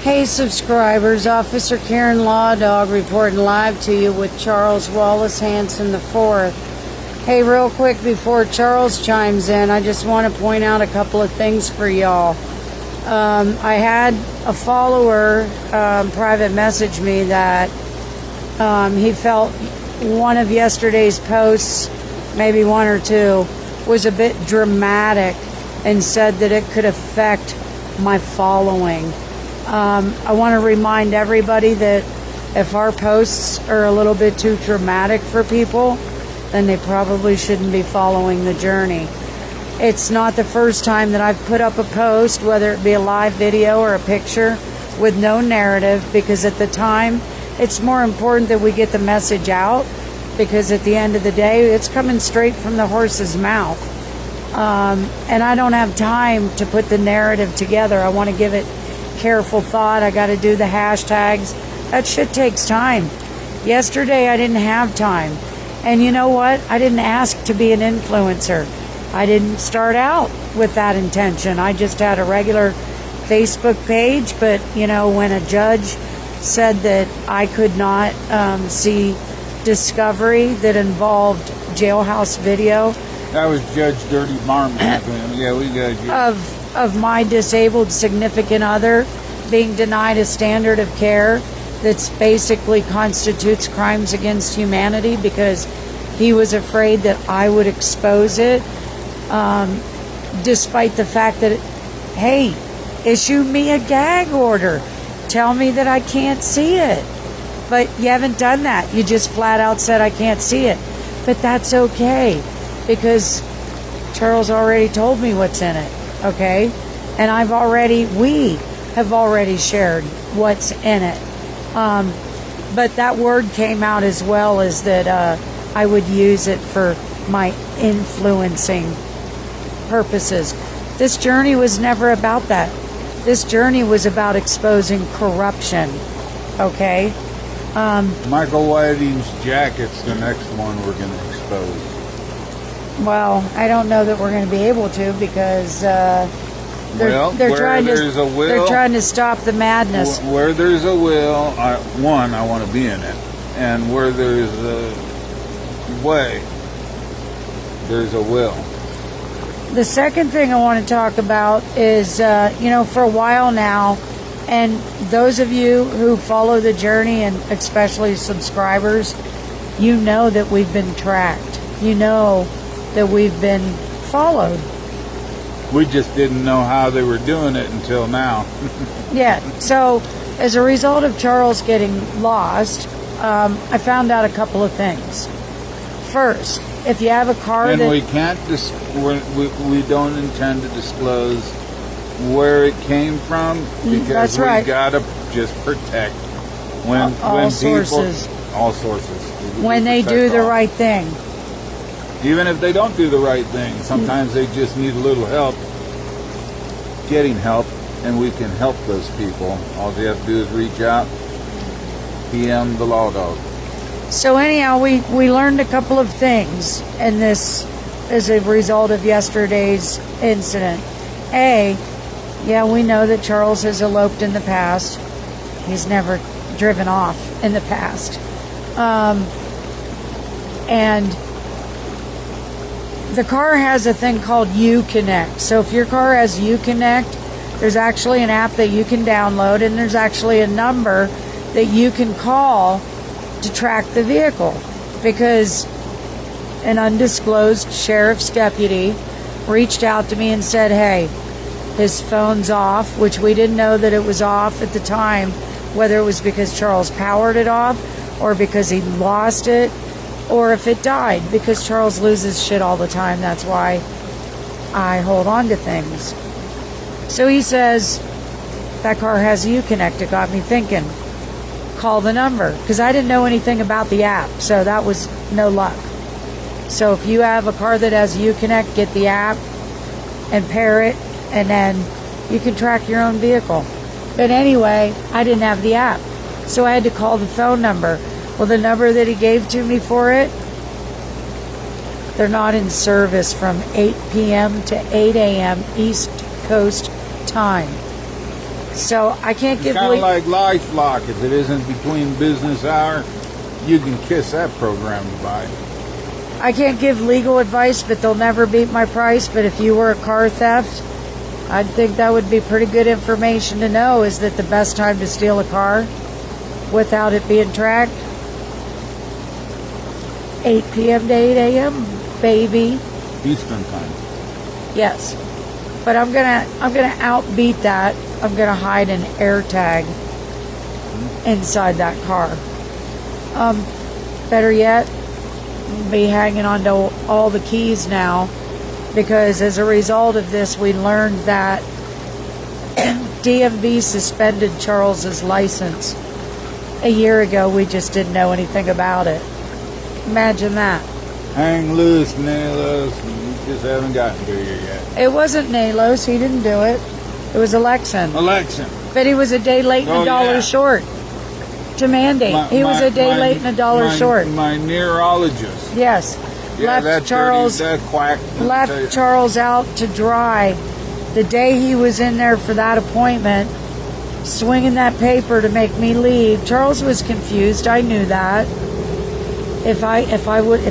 Hey subscribers, Officer Karen Law Dog reporting live to you with Charles Wallace Hanson IV. Hey, real quick before Charles chimes in, I just want to point out a couple of things for y'all. I had a follower private message me that he felt one of yesterday's posts, maybe one or two, was a bit dramatic and said that it could affect my following. I want to remind everybody that if our posts are a little bit too dramatic for people, then they probably shouldn't be following the journey. It's not the first time that I've put up a post, whether it be a live video or a picture, with no narrative, because at the time, it's more important that we get the message out, because at the end of the day, it's coming straight from the horse's mouth. And I don't have time to put the narrative together. I want to give it careful thought. I got to do the hashtags. That shit takes time. Yesterday I didn't have time, and you know what, I didn't ask to be an influencer. I didn't start out with that intention. I just had a regular Facebook page, but you know, when a judge said that I could not see discovery that involved jailhouse video, that was Judge Dirty Marmot. Yeah, we got you. Of my disabled significant other being denied a standard of care that's basically constitutes crimes against humanity, because he was afraid that I would expose it, despite the fact that, hey, issue me a gag order. Tell me that I can't see it. But you haven't done that. You just flat out said I can't see it. But that's okay, because Charles already told me what's in it. Okay, and we have already shared what's in it. But that word came out as well, as that I would use it for my influencing purposes. This journey was never about that. This journey was about exposing corruption. Okay. Michael Whiting's jacket's the next one we're going to expose. Well, I don't know that we're going to be able to, because they're trying to stop the madness. Where there's a will, I want to be in it, and where there's a way, there's a will. The second thing I want to talk about is, for a while now, and those of you who follow the journey, and especially subscribers, you know that we've been tracked. You know that we've been followed. We just didn't know how they were doing it until now. Yeah, so as a result of Charles getting lost, I found out a couple of things. First, if you have a car and we can't, we don't intend to disclose where it came from, because that's right. We gotta just protect all sources. All sources. When they do the right thing. Even if they don't do the right thing, sometimes they just need a little help getting help, and we can help those people. All they have to do is reach out, PM the Law Dog. So anyhow, we learned a couple of things in this as a result of yesterday's incident. Yeah, we know that Charles has eloped in the past. He's never driven off in the past. And the car has a thing called Uconnect. So if your car has Uconnect, there's actually an app that you can download, and there's actually a number that you can call to track the vehicle, because an undisclosed sheriff's deputy reached out to me and said, hey, his phone's off, which we didn't know that it was off at the time, whether it was because Charles powered it off, or because he lost it, or if it died, because Charles loses shit all the time. That's why I hold on to things. So he says, that car has Uconnect. It got me thinking, call the number, because I didn't know anything about the app, so that was no luck. So if you have a car that has Uconnect, get the app and pair it, and then you can track your own vehicle. But anyway, I didn't have the app, so I had to call the phone number. Well, the number that he gave to me for it, they're not in service from 8 p.m. to 8 a.m. East Coast time. So I can't give Kind of like LifeLock. If it isn't between business hour, you can kiss that program goodbye. I can't give legal advice, but they'll never beat my price. But if you were a car theft, I think that would be pretty good information to know, is that the best time to steal a car without it being tracked? 8 p.m. to 8 a.m., baby. Eastern time. Yes. But I'm gonna outbeat that. I'm gonna hide an air tag inside that car. Better yet, be hanging on to all the keys now, because as a result of this, we learned that DMV suspended Charles's license a year ago. We just didn't know anything about it. Imagine that. Hang loose, nail loose. We just haven't gotten to you yet. It wasn't Nalos. He didn't do it. It was Alexin. Alexin. But he was a day late and a dollar short to mandate. He was a day late and a dollar short. My neurologist. Yes. Yeah, left Charles quack. left Charles out to dry the day he was in there for that appointment, swinging that paper to make me leave. Charles was confused. I knew that. If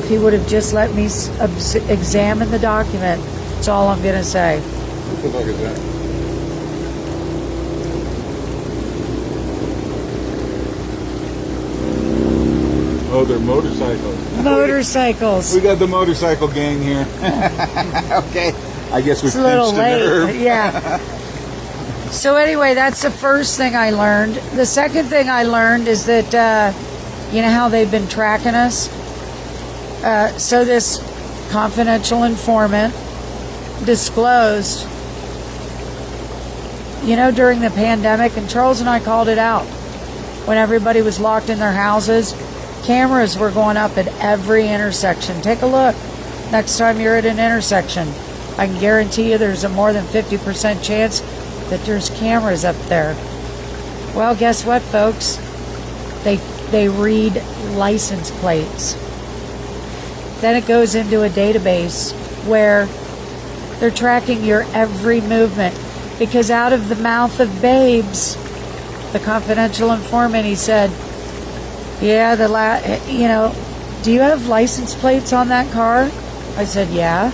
he would have just let me examine the document, that's all I'm gonna say. Look at that. Oh, they're motorcycles. Motorcycles. We got the motorcycle gang here. Okay. I guess we It's a little pinched a late. nerve. Yeah. So anyway, that's the first thing I learned. The second thing I learned is that, you know how they've been tracking us? So this confidential informant disclosed, you know, during the pandemic, and Charles and I called it out, when everybody was locked in their houses, cameras were going up at every intersection. Take a look next time you're at an intersection. I can guarantee you there's a more than 50% chance that there's cameras up there. Well, guess what, folks? They read license plates. Then it goes into a database where they're tracking your every movement. Because out of the mouth of babes, the confidential informant, he said, yeah, do you have license plates on that car? I said, yeah.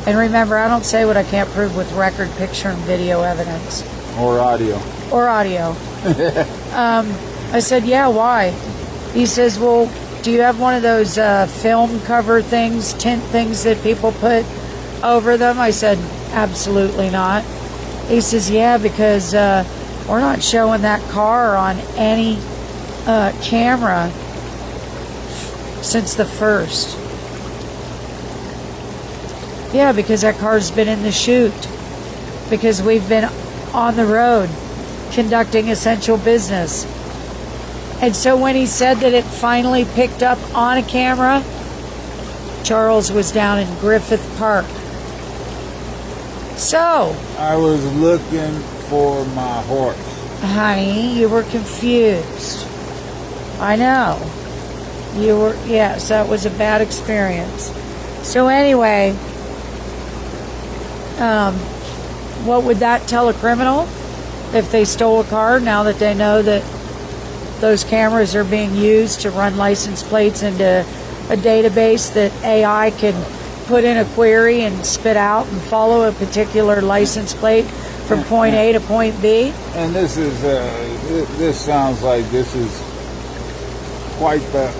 And remember, I don't say what I can't prove with record, picture, and video evidence. Or audio. Or audio. I said, yeah, why? He says, well, do you have one of those film cover things, tint things that people put over them? I said, absolutely not. He says, yeah, because we're not showing that car on any camera since the 1st. Yeah, because that car's been in the chute. Because we've been on the road conducting essential business. And so when he said that it finally picked up on a camera, Charles was down in Griffith Park. So, I was looking for my horse. honey, you were confused. I know. You were, yes, that was a bad experience. So anyway, what would that tell a criminal if they stole a car, now that they know that those cameras are being used to run license plates into a database that AI can put in a query and spit out and follow a particular license plate from point A to point B? And this is this sounds like this is quite the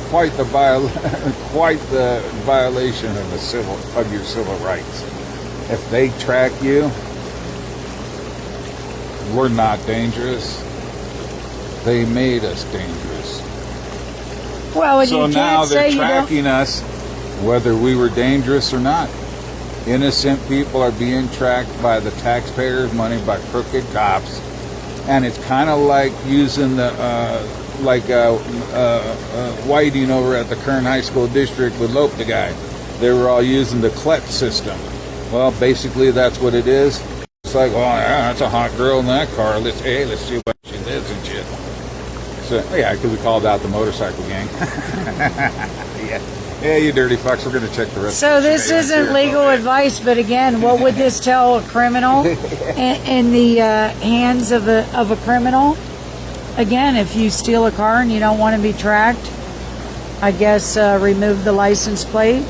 quite the violation of your civil rights. If they track you, we're not dangerous. They made us dangerous. Well, and So you now can't they're say tracking us, whether we were dangerous or not. Innocent people are being tracked by the taxpayers' money, by crooked cops, and it's kind of like using the Whiting over at the Kern High School District with Lope the guy. They were all using the CLET system. Well, basically that's what it is. It's like, oh yeah, that's a hot girl in that car. Let's see what she lives and shit. So yeah, because we called out the motorcycle gang. Yeah, Yeah, you dirty fucks. We're going to check the rest. So of the this evidence isn't here. legal advice, but again, what would this tell a criminal in the hands of a criminal? Again, if you steal a car and you don't want to be tracked, I guess remove the license plate,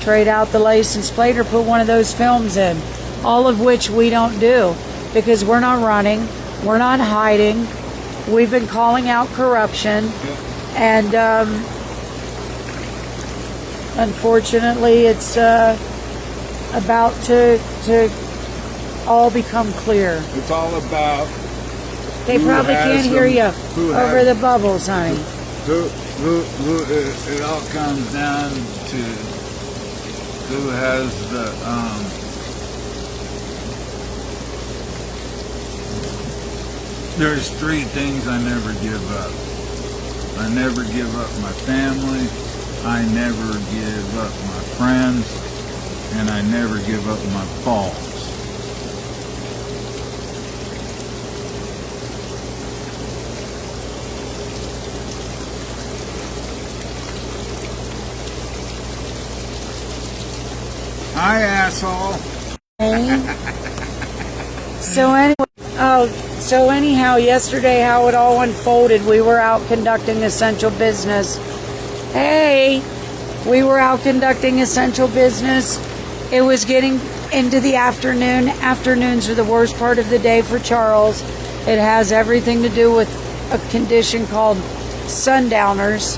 trade out the license plate, or put one of those films in. All of which we don't do because we're not running, we're not hiding. We've been calling out corruption, and unfortunately, it's about to all become clear. It's all about. They probably can't hear you over the bubbles, honey. It all comes down to who has the there's three things I never give up. I never give up my family, I never give up my friends, and I never give up my balls. Hi, asshole. So anyhow, yesterday how it all unfolded, we were out conducting essential business. We were out conducting essential business. It was getting into the afternoon. Afternoons are the worst part of the day for Charles. It has everything to do with a condition called sundowners.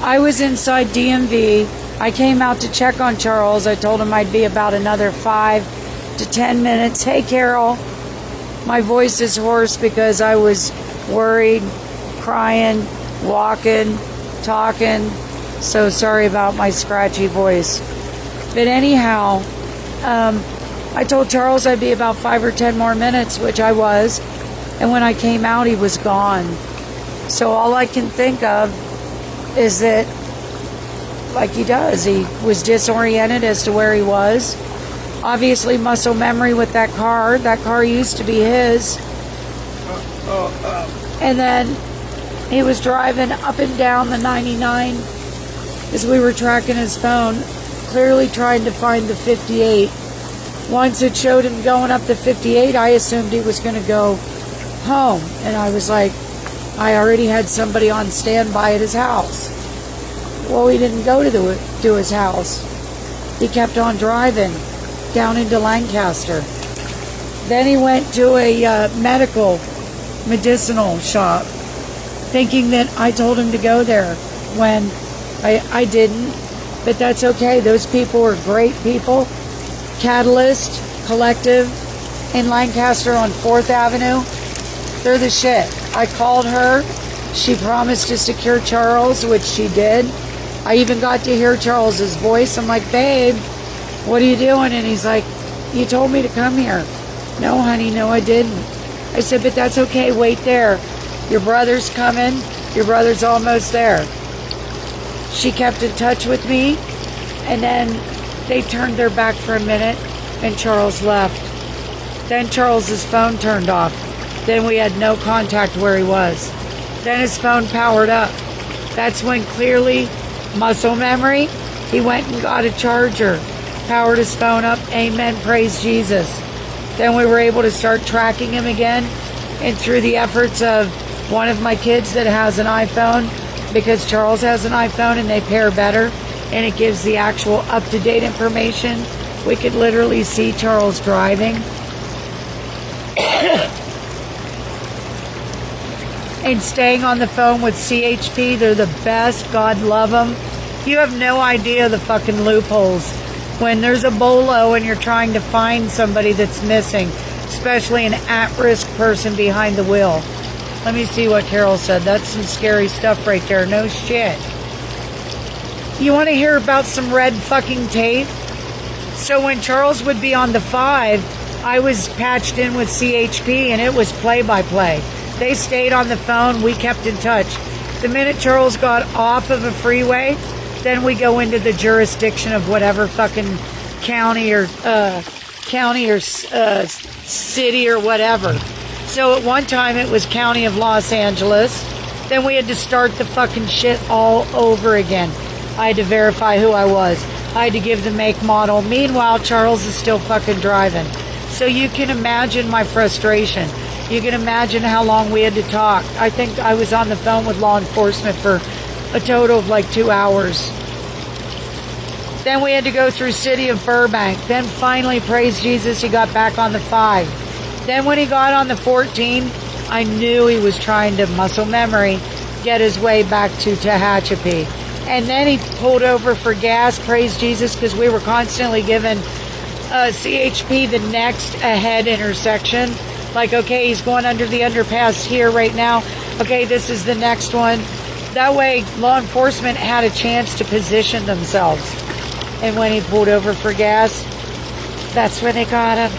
I was inside DMV. I came out to check on Charles. I told him I'd be about another 5 to 10 minutes. Hey, Carol. My voice is hoarse because I was worried, crying, walking, talking. So sorry about my scratchy voice. But anyhow, I told Charles I'd be about 5 or 10 more minutes, which I was. And when I came out, he was gone. So all I can think of is that, like he does, he was disoriented as to where he was. Obviously muscle memory with that car. That car used to be his. And then he was driving up and down the 99 as we were tracking his phone, clearly trying to find the 58. Once it showed him going up the 58, I assumed he was going to go home. And I was like, I already had somebody on standby at his house. Well, he didn't go to his house. He kept on driving down into Lancaster. Then he went to a medicinal shop, thinking that I told him to go there when I didn't. But that's okay. Those people are great people. Catalyst Collective in Lancaster on 4th Avenue. They're the shit. I called her. She promised to secure Charles, which she did. I even got to hear Charles's voice. I'm like, babe, what are you doing? And he's like, you told me to come here. No, honey, no, I didn't. I said, but that's okay. Wait there. Your brother's coming. Your brother's almost there. She kept in touch with me, and then they turned their back for a minute, and Charles left. Then Charles's phone turned off. Then we had no contact where he was. Then his phone powered up. That's when clearly, muscle memory, he went and got a charger, powered his phone up. Amen, praise Jesus. Then we were able to start tracking him again, and through the efforts of one of my kids that has an iPhone, because Charles has an iPhone and they pair better, and it gives the actual up-to-date information. We could literally see Charles driving. And staying on the phone with CHP, they're the best. God love them. You have no idea the fucking loopholes. When there's a bolo and you're trying to find somebody that's missing, especially an at-risk person behind the wheel. Let me see what Carol said. That's some scary stuff right there. No shit. You want to hear about some red fucking tape? So when Charles would be on the 5, I was patched in with CHP and it was play-by-play. They stayed on the phone. We kept in touch. The minute Charles got off of a freeway, then we go into the jurisdiction of whatever fucking county or city or whatever. So at one time it was County of Los Angeles. Then we had to start the fucking shit all over again. I had to verify who I was. I had to give the make, model. Meanwhile, Charles is still fucking driving. So you can imagine my frustration. You can imagine how long we had to talk. I think I was on the phone with law enforcement for a total of like 2 hours. Then we had to go through city of Burbank. Then finally, praise Jesus, he got back on the 5. Then when he got on the 14, I knew he was trying to, muscle memory, get his way back to Tehachapi. And then he pulled over for gas, praise Jesus, because we were constantly given CHP the next ahead intersection. Like, okay, he's going under the underpass here right now. Okay, this is the next one. That way, law enforcement had a chance to position themselves. And when he pulled over for gas, that's when they got him.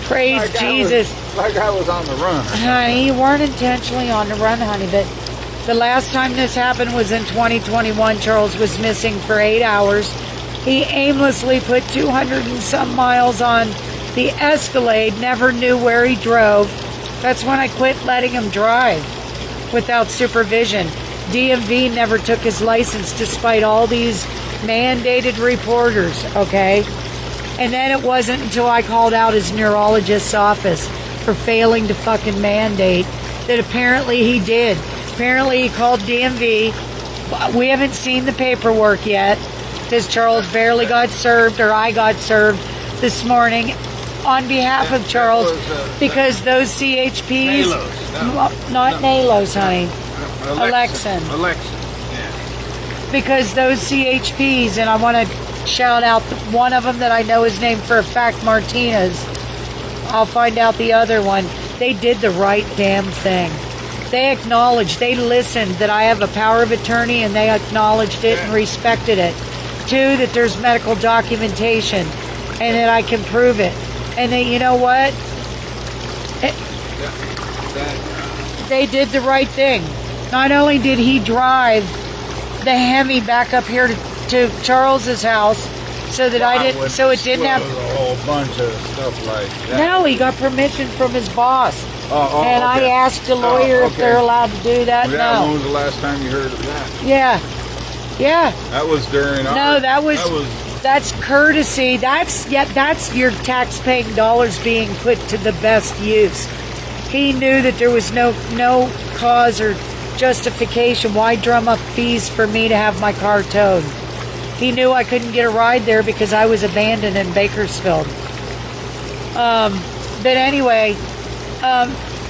Praise like Jesus. Like I was on the run. Honey, you weren't intentionally on the run, honey, but the last time this happened was in 2021. Charles was missing for 8 hours. He aimlessly put 200 and some miles on the Escalade, never knew where he drove. That's when I quit letting him drive without supervision. DMV never took his license despite all these mandated reporters, okay? And then it wasn't until I called out his neurologist's office for failing to fucking mandate that apparently he did. Apparently he called DMV. We haven't seen the paperwork yet because Charles barely got served, or I got served this morning on behalf of Charles, because those CHPs, not Nalos, honey, Alexin. Yeah. Because those CHPs, and I want to shout out one of them that I know is named for a fact, Martinez. I'll find out the other one. They did the right damn thing. They acknowledged, they listened that I have a power of attorney, and they acknowledged it and respected it. 2, that there's medical documentation and that I can prove it. And then, you know what? They did the right thing. Not only did he drive the Hemi back up here to Charles's house, so that I didn't, so it didn't have a whole bunch of stuff like that. No, he got permission from his boss. And okay. I asked the lawyer if they're allowed to do that. Yeah, no. when was the last time you heard of that? Yeah. That was during our... No, that's courtesy. That's your tax-paying dollars being put to the best use. He knew that there was no cause or justification. Why drum up fees for me to have my car towed? He knew I couldn't get a ride there because I was abandoned in Bakersfield. But anyway,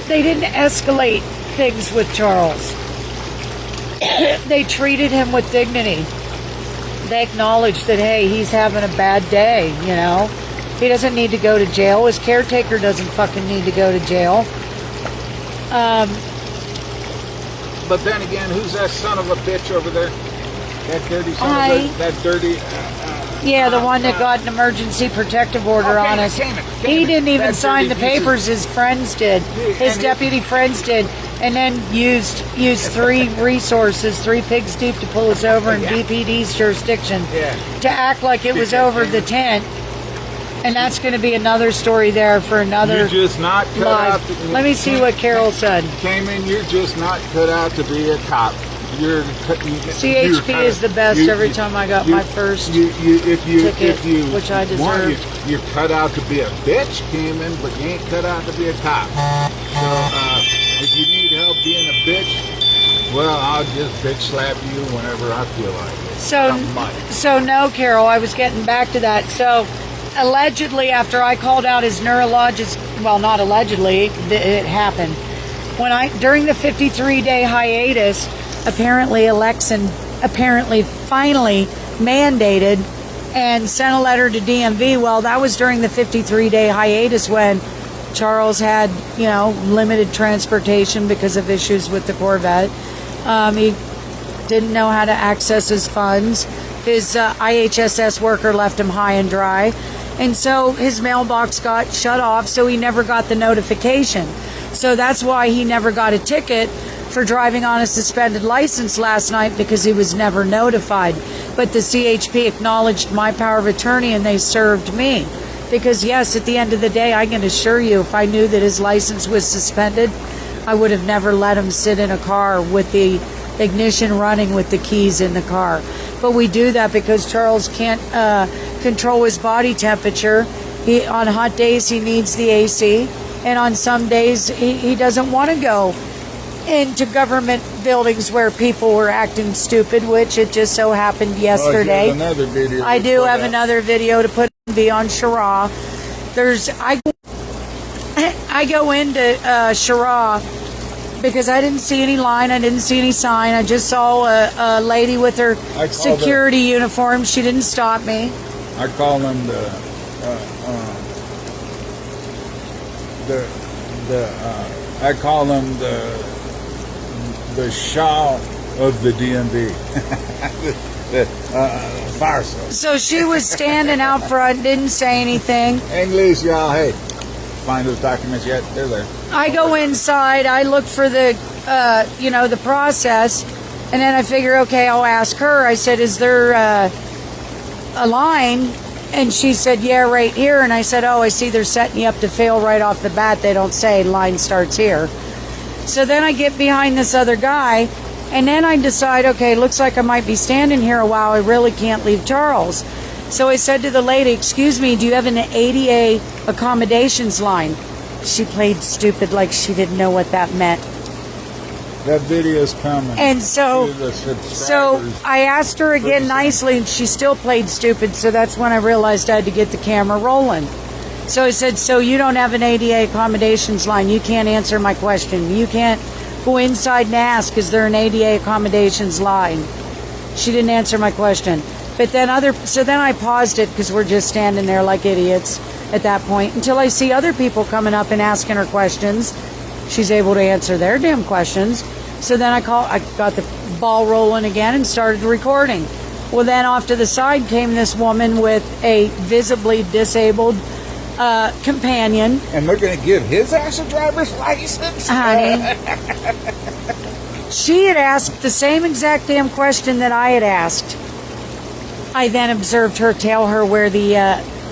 they didn't escalate things with Charles. They treated him with dignity. They acknowledged that, hey, he's having a bad day, you know. He doesn't need to go to jail. His caretaker doesn't fucking need to go to jail. But then again, who's that son of a bitch over there? That dirty son of a... That dirty... Yeah, the one that got an emergency protective order on us. He didn't even sign the papers. His friends did. His deputy friends did. And then used 3 resources, 3 pigs deep, to pull us over in BPD's jurisdiction to act like it was over the tent. And that's going to be another story there for another You're just not cut live. out to, Let me see what Carol said. Came in, you're just not cut out to be a cop. CHP is the best every time I got my first ticket, which I deserved. You're cut out to be a bitch, Cayman, but you ain't cut out to be a cop. So if you need help being a bitch, well, I'll just bitch slap you whenever I feel like it. So no, Carol, I was getting back to that. So allegedly, after I called out his neurologist, well, not allegedly, it happened. During the 53-day hiatus, apparently Alexin finally mandated and sent a letter to DMV. Well, that was during the 53-day hiatus when Charles had, limited transportation because of issues with the Corvette. He didn't know how to access his funds. His IHSS worker left him high and dry. And so his mailbox got shut off, so he never got the notification. So that's why he never got a ticket for driving on a suspended license last night, because he was never notified. But the CHP acknowledged my power of attorney and they served me. Because yes, at the end of the day, I can assure you, if I knew that his license was suspended, I would have never let him sit in a car with the ignition running with the keys in the car. but we do that because Charles can't control his body temperature. On hot days, he needs the AC, and on some days, he doesn't want to go into government buildings where people were acting stupid, which it just so happened yesterday. Another video I do have another video to put beyond Shara. I go into Shara because I didn't see any line, I didn't see any sign. I just saw a lady with her security uniform. She didn't stop me. I call them I call them the Shah of the DMV. the fire service. So she was standing out front, didn't say anything. English, y'all. Hey, find those documents yet? They're there. I go inside. I look for the, the process, and then I figure, okay, I'll ask her. I said, "Is there a line?" And she said, "Yeah, right here." And I said, "Oh, I see they're setting you up to fail right off the bat. They don't say line starts here." So then I get behind this other guy, and then I decide, okay, looks like I might be standing here a while. I really can't leave Charles. So I said to the lady, "Excuse me, do you have an ADA accommodations line?" She played stupid like she didn't know what that meant. That video's coming. And so I asked her again nicely, and she still played stupid. So that's when I realized I had to get the camera rolling. So I said, "So you don't have an ADA accommodations line? You can't answer my question. You can't go inside and ask, is there an ADA accommodations line?" She didn't answer my question. But then I paused it because we're just standing there like idiots at that point until I see other people coming up and asking her questions. She's able to answer their damn questions. So then I got the ball rolling again and started recording. Well, then off to the side came this woman with a visibly disabled companion. And they're going to give his ass a driver's license? Honey. She had asked the same exact damn question that I had asked. I then observed her tell her where the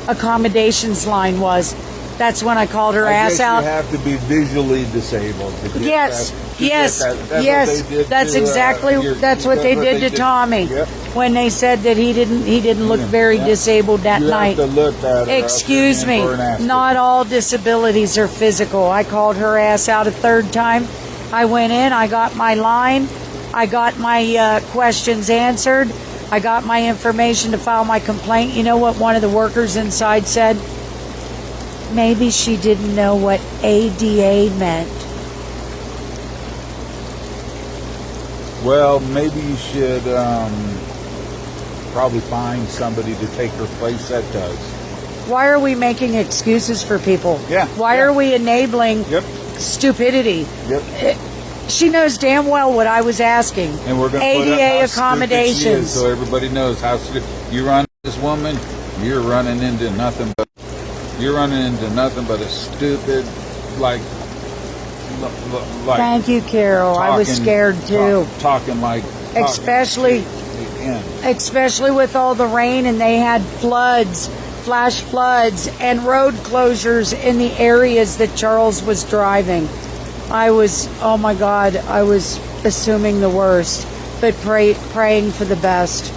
accommodations line was. That's when I called her ass out. You have to be visually disabled to get yes. That's what they did to Tommy. Yep. When they said that he didn't look very disabled that night. You have to look at her. Excuse me, not all disabilities are physical. I called her ass out a third time. I went in, I got my line, I got my questions answered, I got my information to file my complaint. You know what one of the workers inside said? Maybe she didn't know what ADA meant. Well, maybe you should probably find somebody to take her place that does. Why are we making excuses for people? Yeah. Why are we enabling stupidity? Yep. She knows damn well what I was asking. And we're going to put ADA up how accommodations. She is, so everybody knows how stupid. You run this woman, you're running into nothing but a stupid, like. Thank you, Carol. I was scared too. Especially with all the rain, and they had floods, flash floods, and road closures in the areas that Charles was driving. I was assuming the worst, but praying for the best.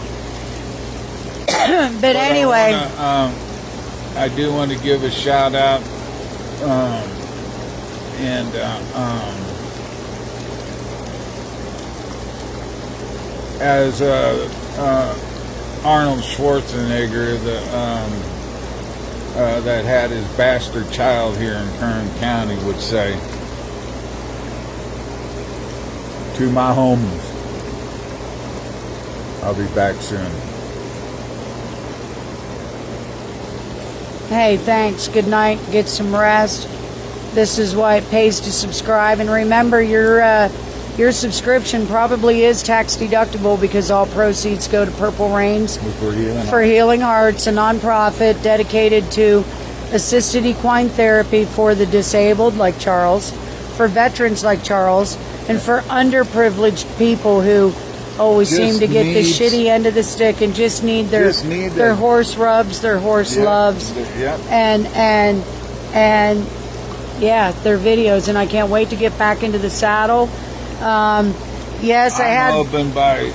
But anyway. I do want to give a shout out as Arnold Schwarzenegger, that had his bastard child here in Kern County, would say, to my homies, I'll be back soon. Hey, thanks. Good night. Get some rest. This is why it pays to subscribe. And remember, your subscription probably is tax deductible because all proceeds go to Purple Rains for Healing Hearts, a nonprofit dedicated to assisted equine therapy for the disabled like Charles, for veterans like Charles, and for underprivileged people who always seem to get the shitty end of the stick and just need their horse rubs, their horse loves, and their videos. And I can't wait to get back into the saddle. I'm hoping by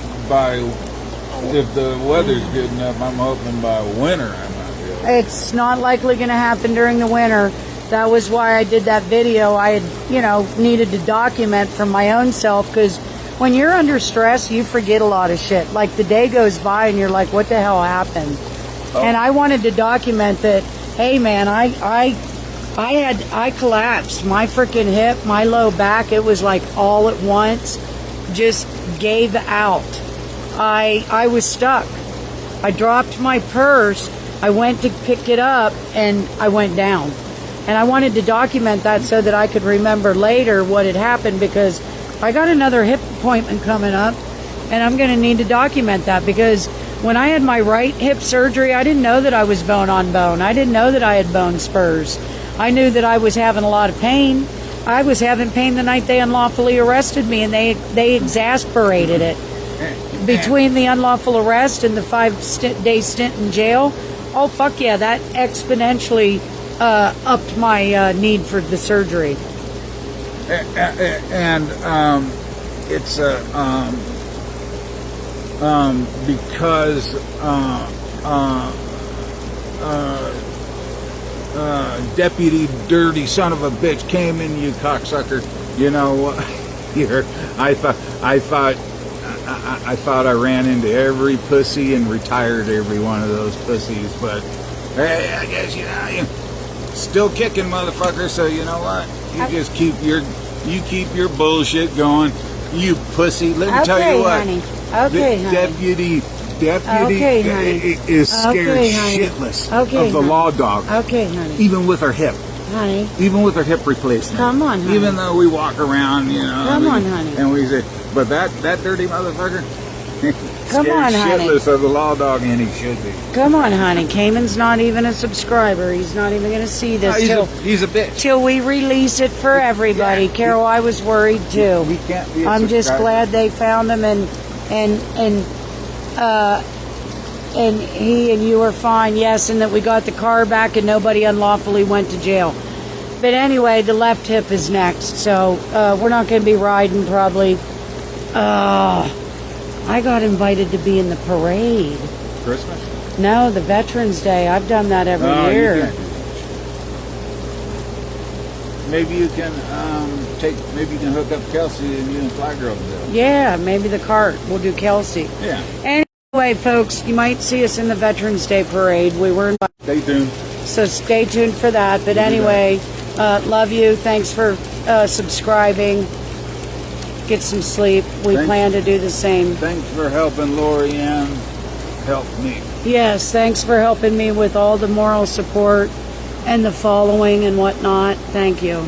if the weather's good enough, I'm hoping by winter I might be able to. It's not likely going to happen during the winter. That was why I did that video. I had, needed to document from my own self, because when you're under stress, you forget a lot of shit. Like, the day goes by and you're like, what the hell happened? Oh. And I wanted to document that, hey man, I collapsed. My freaking hip, my low back, it was like all at once, just gave out. I was stuck. I dropped my purse. I went to pick it up and I went down. And I wanted to document that so that I could remember later what had happened, because I got another hip appointment coming up and I'm going to need to document that, because when I had my right hip surgery, I didn't know that I was bone on bone. I didn't know that I had bone spurs. I knew that I was having a lot of pain. I was having pain the night they unlawfully arrested me, and they exasperated it. Between the unlawful arrest and the 5-day stint in jail, oh fuck yeah, that exponentially upped my need for the surgery. And it's because Deputy Dirty Son of a Bitch came in, you cocksucker. You know, here I thought I ran into every pussy and retired every one of those pussies, but hey, I guess you're still kicking, motherfucker. So you know what? You just keep your bullshit going, you pussy. Let me tell you what. Honey. Okay, the honey. deputy okay, is scared shitless of the law dog. Okay, honey. Even with her hip. Honey. Even with her hip replacement. Come on, honey. Even though we walk around, Come on, honey. And we say, but that dirty motherfucker, Come on, honey. shitless of the law dog, and he should be. Come on, honey. Cayman's not even a subscriber. He's not even going to see this he's a bitch. Till we release it for everybody. Yeah. Carol, I was worried too. He can't be a I'm just subscriber. glad they found him, and he and you are fine. Yes, and that we got the car back and nobody unlawfully went to jail. But anyway, the left hip is next, so we're not going to be riding probably. I got invited to be in the parade. Christmas? No, the Veterans Day. I've done that every year. You can't do that. Maybe you can hook up Kelsey and you and Fly Girl together. Yeah, maybe the cart. We'll do Kelsey. Yeah. Anyway, folks, you might see us in the Veterans Day parade. We were invited. Stay tuned. So stay tuned for that. But anyway, love you. Thanks for subscribing. Get some sleep. We plan to do the same. Thanks for helping Lori Ann help me. Yes, thanks for helping me with all the moral support and the following and whatnot. Thank you.